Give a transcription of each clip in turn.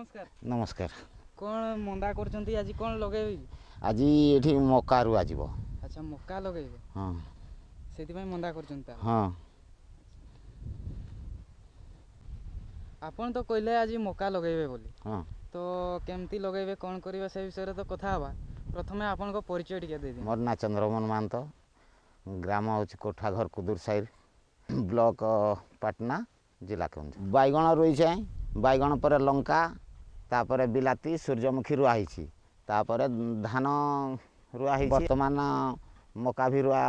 नमस्कार नमस्कार कौन मंदा करछंती आज कौन लगेबे आज ये मका रू आज अच्छा मक्का लगेबे हाँ सेति भाई मंदा करछंती हाँ आपण तो कहले आज मका लगेबे बोली हाँ तो केमती लगेबे कौन करिवे से विषय तो कथा हवा प्रथमे आपण को परिचय टिके दे मोर ना चंद्रमोहन महंत ग्राम हूँ कोठाघर कुदुर साइड ब्लॉक पाटना जिला केन्दुझर बैगण रुईछे बैगण पर लंका तापर बिलाती सूर्यमुखी रुआही तापर धान रुआही वर्तमान मका भी रुआ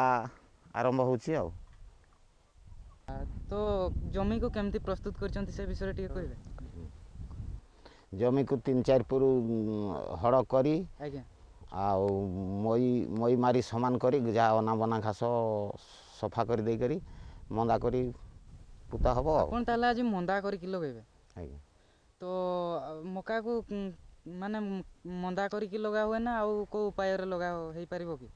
आरंभ होउछि आ तो जमी को केमती प्रस्तुत करछंती से विषय टिके कहबे जमी को 3-4 पुरु हड़ करी आज्ञा आउ मई मारी समान करी जहाँ अना बना घास सफा कर दे करी मंदा करी पुता हबो आपण ताला आज मंदा करी कि लगेबे आज्ञा तो मका को माने मंदा करी कि लगा हुए ना आउ को उपाय रे लगा हेई परिबो कि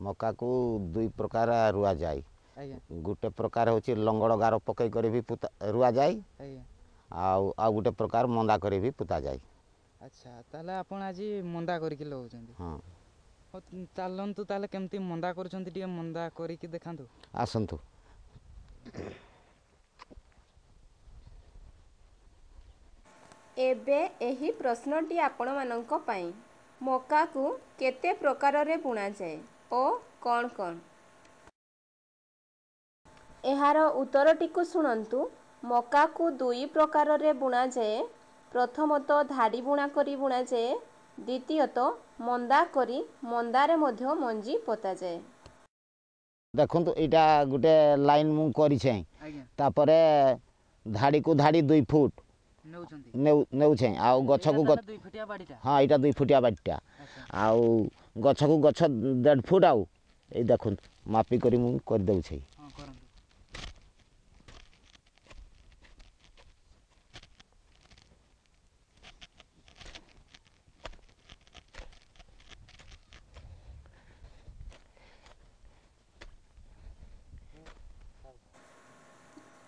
मका को दुई प्रकार रुआ जाए आज्ञा गोटे प्रकार होची लंगड़ गार पकई कर भी पुता रुआ जाए आज्ञा आ गोटे प्रकार मंदा कर भी पुता जाए अच्छा ताले आपण आज मंदा करी कि लगौछंती हाँ हो चालंतु ताले केमती मंदा करछंती टिके मंदा करी कि देखांतु आसंतु एबे एही प्रश्नटी आपण मानक पाई मका को केते प्रकार रे बुना जाए ओ कौन कौन एहार उत्तरटी को सुनंतु मका को दुई प्रकार रे बुना जाए प्रथमत धाड़ी बुना करी बुना जाए द्वितीयत मंदा करी मंदारे मध्य मंजी पोता जाए देखंतु एटा गोटे लाइन मु करी छे आज्ञा तापरे धाड़ी को धाड़ी 2 फुट नौछंती नेउ छे आ गछ को गछ 2 फुटिया बाडीटा हाँ एटा 2 फुटिया बाटिया अच्छा आउ गछ को गछ 1.5 फुट आउ ए देखंतु मापी करी मु कर दउ छे हां करंतु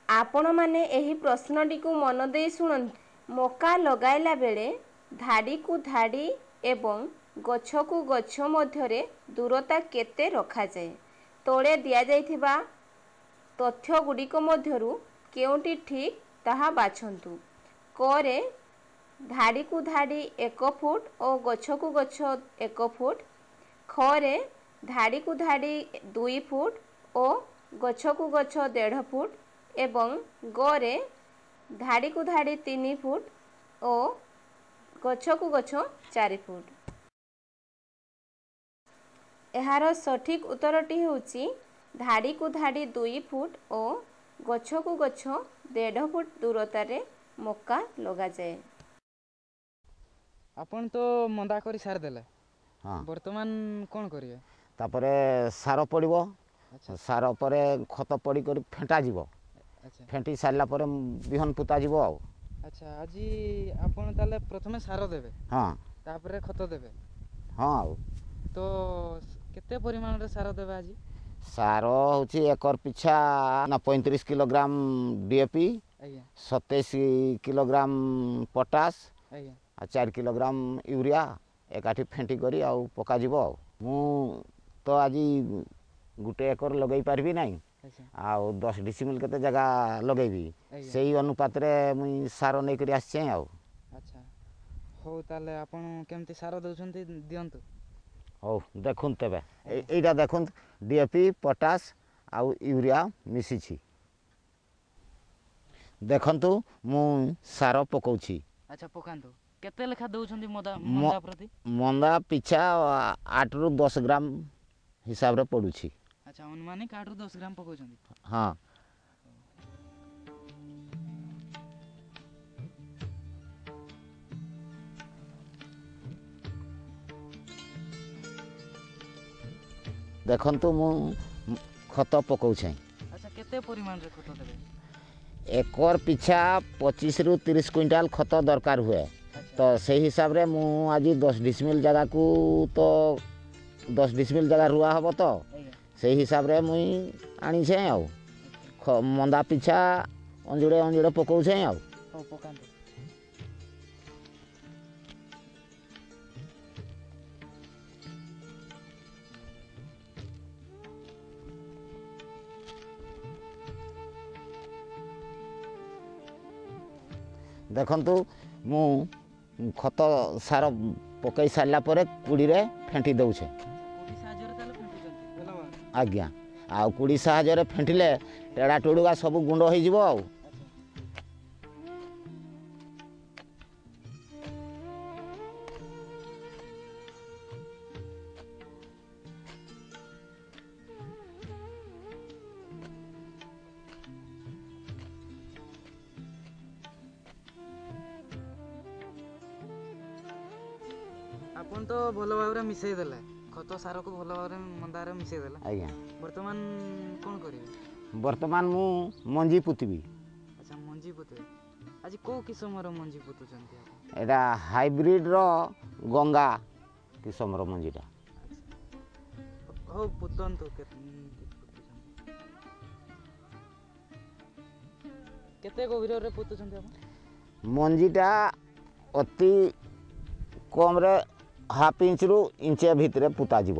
आपण माने एही प्रश्नटी को मन दे सुन मका लगाइला बेले धाड़ी को धाड़ी एवं गछ को गछ मध्यरे दूरता केते रखा जाए तोळे दिया जाइथिबा तथ्य गुड़िक मध्यरु केउंटी ठीक ताहा बाछंतु करे धाड़ी को धाड़ी 1 फुट और गछ को गछ 1 फुट खरे धाड़ी को धाड़ी 2 फुट और गछ को गछ 1.5 फुट एवं गरे धाड़ी को धाड़ी 3 फुट और गछ को गछ 4 फुट एहार सठिक उत्तरटी होची धाड़ी को धाड़ी 2 फुट और गछ को गछ 1.5 फुट दूरता रे मक्का लगा जाए आपण तो मंदा करी सार देले हाँ वर्तमान कोन करिवे तापरे सार पड़िबो अच्छा सार परे खत पड़ी कर फेंटा जीवो अच्छा फेंटी सारला परे बिहन पुता जीवो आ अच्छा आज आपण ताले प्रथमे सार देबे हाँ तापरे खत देबे हाँ आउ तो केते परिमाण रे सार देबे आज सार होची एकर पिछा ना 35 किलोग्राम डीएपी आज्ञा 27 किलोग्राम पोटास आज्ञा आ 4 किलोग्राम यूरिया एकाठी फेंटी करी आउ पका जीवो आ मु तो आज गुटे एकर लगई पारबी नाही अच्छा आउ 10 डिसिमिल केते जगह लगेबी आज्ञा सेही अनुपात रे मुई सार नै करी आछे आउ अच्छा हो ताले आपण केमती सार दउछंती दियंतु हो देखुन तेबे एटा देखुन डीएपी पोटास आउ यूरिया मिसी छी देखंतु मु सार पकोछि अच्छा पकांतु केते लेखा दउछंती मंदा प्रति मंदा पिछा 8 रु 10 ग्राम हिसाब रे पडुछि अच्छा अनुमानिक 8 रु 10 ग्राम पकोछंती हाँ देखंतु मु खत पकाउछे अच्छा केते परिमाण रे खत देबे एकर पिछा 25 रु 30 क्विंटाल खत दरकार हुए तो से हिसाब रे मु आज 10 डिसमिल जगह को तो 10 डिसमिल जगह रुआ हबो तो से हिसाब रे मुई आनी छे आउ मंदा पिछा अंजुड़े अंजुड़े पकाउछे आउ हो पकांतु ଦେଖନ୍ତୁ ମୁଁ ଖତ ସାର ପକାଇ ସାରିଲା ପରେ କୁଡ଼ିରେ ଫେଣ୍ଟି ଦେଉଛେ। ଆଜ୍ଞା, ଆଉ କୁଡ଼ି ସାହାଯ୍ୟରେ ଫେଣ୍ଟିଲେ ଟେଡ଼ା ଟୁଡ଼ୁକା ସବୁ ଗୁଣ୍ଡ ହେଇଯିବ। ଆଉ ଆପଣ ତ ଭଲ ଭାବରେ ମିଶାଇ ଦେଲେ, ଖତ ସାରକୁ ଭଲ ଭାବରେ ମନ୍ଦାରେ ମିଶାଇ ଦେଲେ। ଆଜ୍ଞା, ବର୍ତ୍ତମାନ କ'ଣ କରିବେ? ବର୍ତ୍ତମାନ ମୁଁ ମଞ୍ଜି ପୋତିବି। ଆଚ୍ଛା, ମଞ୍ଜି ପୋତିବେ। ଆଜି କେଉଁ କିସମର ମଞ୍ଜି ପୋତୁଛନ୍ତି ଆପଣ? ଏଇଟା ହାଇବ୍ରିଡ଼ର ଗଙ୍ଗା କିସମର ମଞ୍ଜିଟା। ହଉ ପୋତନ୍ତୁ। କେତେ ଗଭୀରରେ ପୋତୁଛନ୍ତି ଆପଣ? ମଞ୍ଜିଟା ଅତି କମ୍ରେ ହାଫ୍ ଇଞ୍ଚରୁ ଇଞ୍ଚେ ଭିତରେ ପୋତାଯିବ।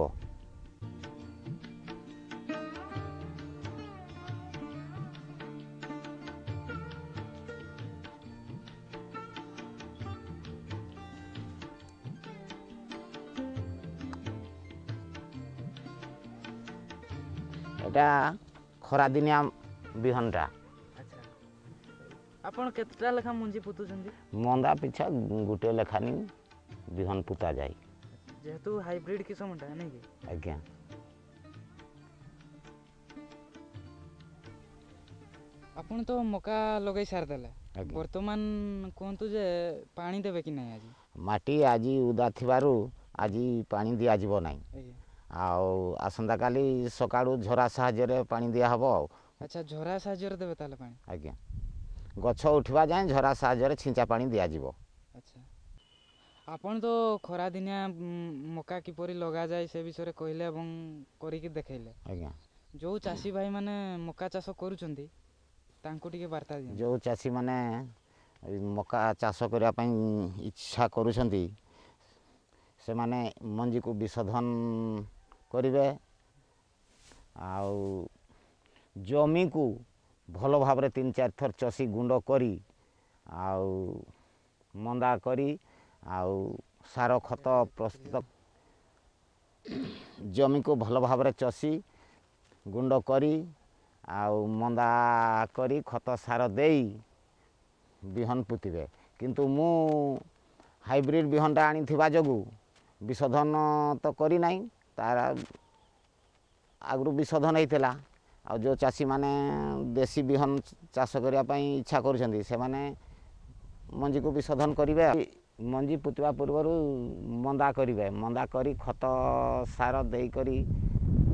এটা ଖରାଦିନିଆ ବିହନଟା। ଆଚ୍ଛା, ଆପଣ କେତେଟା ଲେଖା ମଞ୍ଜି ପୋତୁଛନ୍ତି? ମନ୍ଦା ପିଛା ଗୋଟେ ଲେଖାନି ବିହନ ପୋତା ଯାଏ। ଯେହେତୁ ହାଇବ୍ରିଡ୍ କିସମଟା ନାଇଁ କି? ଆଜ୍ଞା, ଆପଣ ତ ମକା ଲଗାଇ ସାରିଦେଲେ। ଆଜ୍ଞା। ବର୍ତ୍ତମାନ କୁହନ୍ତୁ ଯେ ପାଣି ଦେବେ କି ନାହିଁ ଆଜି? ମାଟି ଆଜି ଓଦା ଥିବାରୁ ଆଜି ପାଣି ଦିଆଯିବ ନାହିଁ। ଆଜ୍ଞା। ଆଉ ଆସନ୍ତାକାଲି ସକାଳୁ ଝରା ସାହାଯ୍ୟରେ ପାଣି ଦିଆହେବ। ଆଉ ଆଚ୍ଛା, ଝରା ସାହାଯ୍ୟରେ ଦେବେ ତାହେଲେ ପାଣି? ଆଜ୍ଞା, ଗଛ ଉଠିବା ଯାଏଁ ଝରା ସାହାଯ୍ୟରେ ଛିଞ୍ଚା ପାଣି ଦିଆଯିବ। ଆଚ୍ଛା, ଆପଣ ତ ଖରାଦିନିଆ ମକା କିପରି ଲଗାଯାଏ ସେ ବିଷୟରେ କହିଲେ ଏବଂ କରିକି ଦେଖେଇଲେ। ଆଜ୍ଞା, ଯେଉଁ ଚାଷୀ ଭାଇମାନେ ମକା ଚାଷ କରୁଛନ୍ତି ତାଙ୍କୁ ଟିକେ ବାର୍ତ୍ତା ଦିଅନ୍ତୁ। ଯେଉଁ ଚାଷୀମାନେ ମକା ଚାଷ କରିବା ପାଇଁ ଇଚ୍ଛା କରୁଛନ୍ତି ସେମାନେ ମଞ୍ଜିକୁ ବିଶୋଧନ କରିବେ। ଆଉ ଜମିକୁ ଭଲ ଭାବରେ 3-4 ଥର ଚଷି ଗୁଣ୍ଡ କରି ଆଉ ମନ୍ଦା କରି ଆଉ ସାର ଖତ ପ୍ରସ୍ତୁତ ଜମିକୁ ଭଲ ଭାବରେ ଚଷି ଗୁଣ୍ଡ କରି ଆଉ ମନ୍ଦା କରି ଖତ ସାର ଦେଇ ବିହନ ପୋତିବେ। କିନ୍ତୁ ମୁଁ ହାଇବ୍ରିଡ଼୍ ବିହନଟା ଆଣିଥିବା ଯୋଗୁଁ ବିଶୋଧନ ତ କରିନାହିଁ। ତାର ଆଗରୁ ବିଶୋଧନ ହେଇଥିଲା। ଆଉ ଯେଉଁ ଚାଷୀମାନେ ଦେଶୀ ବିହନ ଚାଷ କରିବା ପାଇଁ ଇଚ୍ଛା କରୁଛନ୍ତି ସେମାନେ ମଞ୍ଜିକୁ ବିଶୋଧନ କରିବେ। ମଞ୍ଜି ପୋତିବା ପୂର୍ବରୁ ମନ୍ଦା କରିବେ। ମନ୍ଦା କରି ଖତ ସାର ଦେଇକରି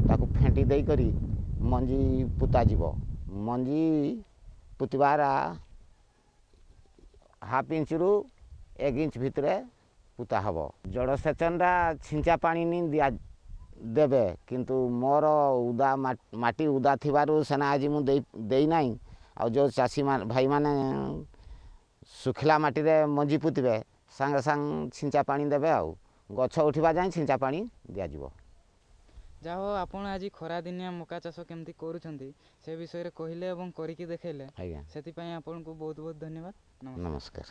ତାକୁ ଫେଣ୍ଟି ଦେଇକରି ମଞ୍ଜି ପୋତାଯିବ। ମଞ୍ଜି ପୋତିବାର ହାଫ୍ ଇଞ୍ଚରୁ 1 ଇଞ୍ଚ ଭିତରେ ପୋତା ହେବ। ଜଳସେଚନଟା ଛିଞ୍ଚା ପାଣି ଦେବେ, କିନ୍ତୁ ମୋର ଉଦା ମାଟି ଉଦା ଥିବାରୁ ସେନା ଆଜି ମୁଁ ଦେଇନାହିଁ। ଆଉ ଯେଉଁ ଚାଷୀ ଭାଇମାନେ ଶୁଖିଲା ମାଟିରେ ମଞ୍ଜି ପୋତିବେ ସାଙ୍ଗେ ସାଙ୍ଗେ ଛିଞ୍ଚା ପାଣି ଦେବେ। ଆଉ ଗଛ ଉଠିବା ଯାଏଁ ଛିଞ୍ଚା ପାଣି ଦିଆଯିବ। ଯାହା ହଉ ଆପଣ ଆଜି ଖରାଦିନିଆ ମକା ଚାଷ କେମିତି କରୁଛନ୍ତି ସେ ବିଷୟରେ କହିଲେ ଏବଂ କରିକି ଦେଖେଇଲେ। ଆଜ୍ଞା, ସେଥିପାଇଁ ଆପଣଙ୍କୁ ବହୁତ ବହୁତ ଧନ୍ୟବାଦ। ନମସ୍କାର।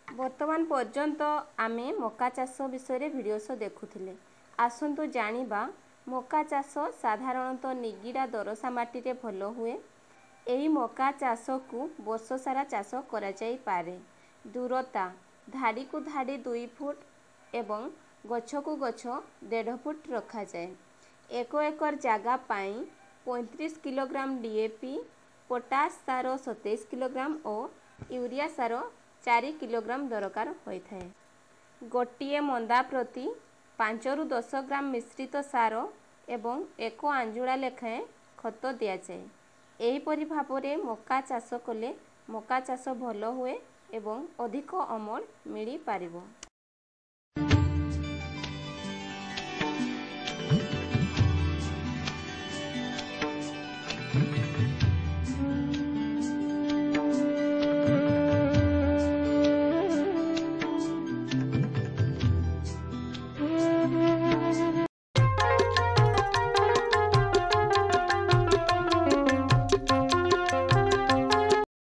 ବର୍ତ୍ତମାନ ପର୍ଯ୍ୟନ୍ତ ଆମେ ମକା ଚାଷ ବିଷୟରେ ଭିଡ଼ିଓସ ଦେଖୁଥିଲେ। ଆସନ୍ତୁ ଜାଣିବା ମକା ଚାଷ ସାଧାରଣତଃ ନିଗିଡ଼ା ଦୋରସା ମାଟିରେ ଭଲ ହୁଏ। ଏହି ମକା ଚାଷକୁ ବର୍ଷ ସାରା ଚାଷ କରାଯାଇପାରେ। ଦୂରତା ଧାଡ଼ିକୁ ଧାଡ଼ି 2 ଫୁଟ ଏବଂ ଗଛକୁ ଗଛ 1.5 ଫୁଟ ରଖାଯାଏ। 1 ଏକର ଜାଗା ପାଇଁ 35 କିଲୋଗ୍ରାମ DAP, ପଟାସ ସାର 27 କିଲୋଗ୍ରାମ ଓ ୟୁରିଆ ସାର 4 କିଲୋଗ୍ରାମ ଦରକାର ହୋଇଥାଏ। ଗୋଟିଏ ମନ୍ଦା ପ୍ରତି 5ରୁ 10 ଗ୍ରାମ ମିଶ୍ରିତ ସାର ଏବଂ 1 ଆଞ୍ଜୁଳା ଲେଖାଏଁ ଖତ ଦିଆଯାଏ। ଏହିପରି ଭାବରେ ମକା ଚାଷ କଲେ ମକା ଚାଷ ଭଲ ହୁଏ ଏବଂ ଅଧିକ ଅମଳ ମିଳିପାରିବ।